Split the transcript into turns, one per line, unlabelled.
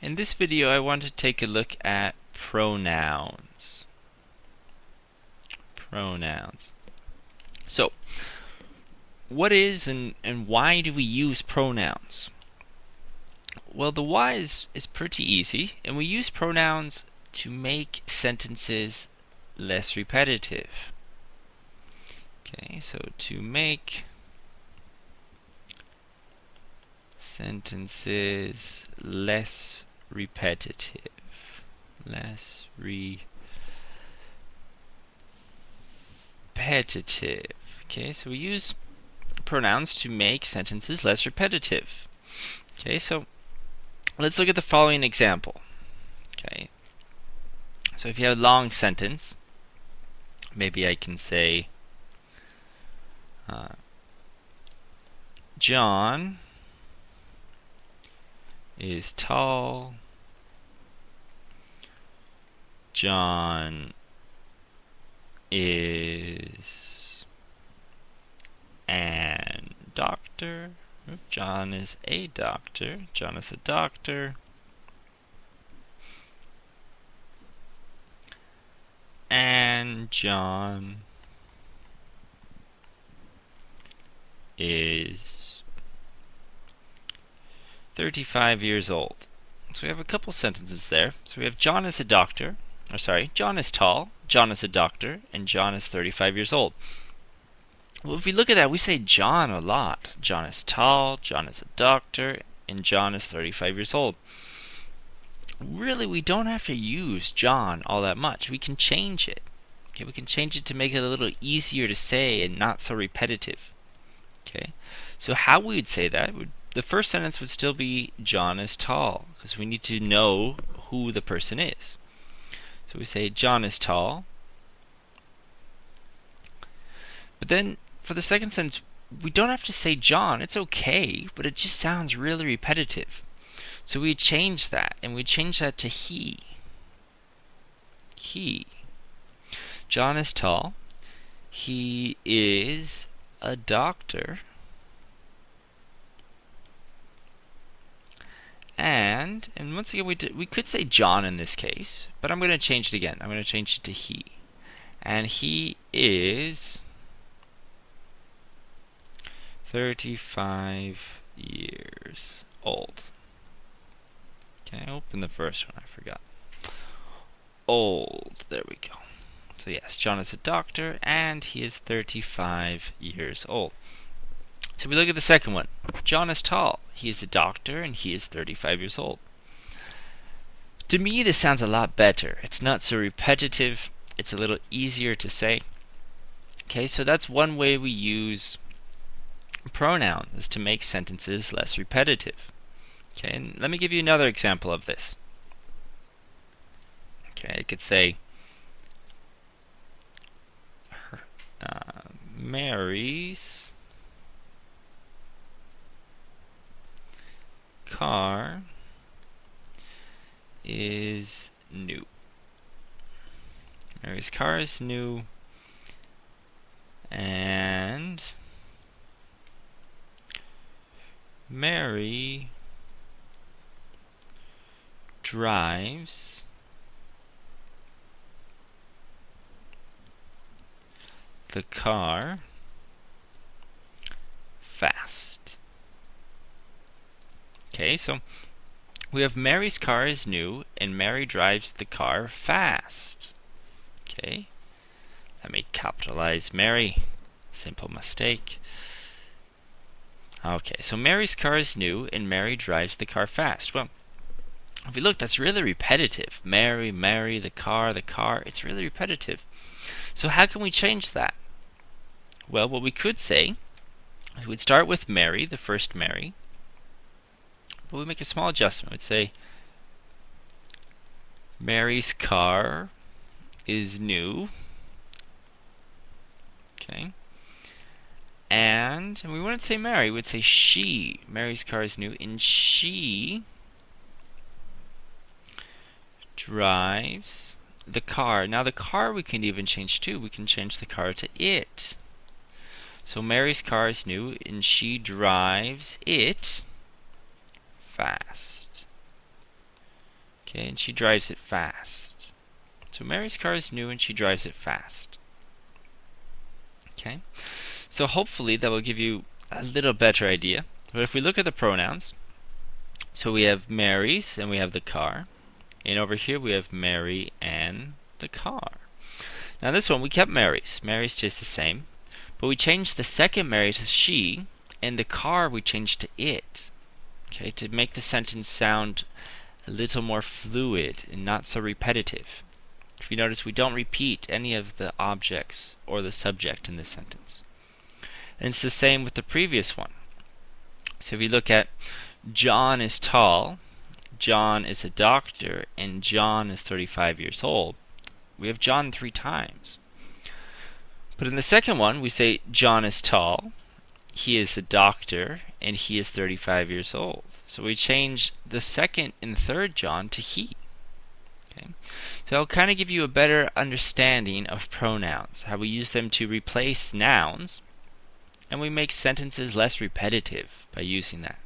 In this video I want to take a look at pronouns. So, what is and why do we use pronouns? Well, the why is pretty easy, and we use pronouns to make sentences less repetitive. Okay, so to make sentences less repetitive. Okay, so we use pronouns to make sentences less repetitive. Okay, so let's look at the following example. Okay, so if you have a long sentence, maybe I can say John is tall. John is an doctor. John is a doctor. John is a doctor. And John is 35 years old. So we have a couple sentences there. So we have John is a doctor. John is tall, John is a doctor, and John is 35 years old. Well, if we look at that, we say John a lot. John is tall, John is a doctor, and John is 35 years old. Really, we don't have to use John all that much. We can change it. Okay, we can change it to make it a little easier to say and not so repetitive. Okay, so how we would say that, the first sentence would still be John is tall, because we need to know who the person is. So we say John is tall. But then for the second sentence, we don't have to say John. It's okay, but it just sounds really repetitive. So we change that, and we change that to he. He. John is tall. He is a doctor. And once again, we could say John in this case, but I'm going to change it again. I'm going to change it to he. And he is 35 years old. Okay, open the first one. I forgot. Old. There we go. So yes, John is a doctor, and he is 35 years old. So we look at the second one. John is tall. He is a doctor, and he is 35 years old. To me, this sounds a lot better. It's not so repetitive. It's a little easier to say. Okay, so that's one way we use pronouns, is to make sentences less repetitive. Okay, and let me give you another example of this. Okay, I could say Mary's car is new. Mary's car is new, and Mary drives the car fast. Okay, so we have Mary's car is new, and Mary drives the car fast. Okay, let me capitalize Mary. Simple mistake. Okay, so Mary's car is new, and Mary drives the car fast. Well, if we look, that's really repetitive. Mary, the car, it's really repetitive. So how can we change that? Well, what we could say is we'd start with Mary, the first Mary, but we make a small adjustment. We'd say Mary's car is new. Okay. And we wouldn't say Mary, we'd say she. Mary's car is new, and she drives the car. Now the car we can even change too. We can change the car to it. So Mary's car is new, and she drives it fast. Okay, and she drives it fast. So Mary's car is new and she drives it fast. Okay, so hopefully that will give you a little better idea. But if we look at the pronouns, so we have Mary's and we have the car. And over here we have Mary and the car. Now this one we kept Mary's. Mary stays the same. But we changed the second Mary to she, and the car we changed to it. Okay, to make the sentence sound a little more fluid and not so repetitive. If you notice, we don't repeat any of the objects or the subject in this sentence. And it's the same with the previous one. So if you look at John is tall, John is a doctor, and John is 35 years old, we have John 3 times. But in the second one, we say John is tall, he is a doctor, and he is 35 years old. So we change the second and third John to he. Okay? So I'll kind of give you a better understanding of pronouns, how we use them to replace nouns, and we make sentences less repetitive by using that.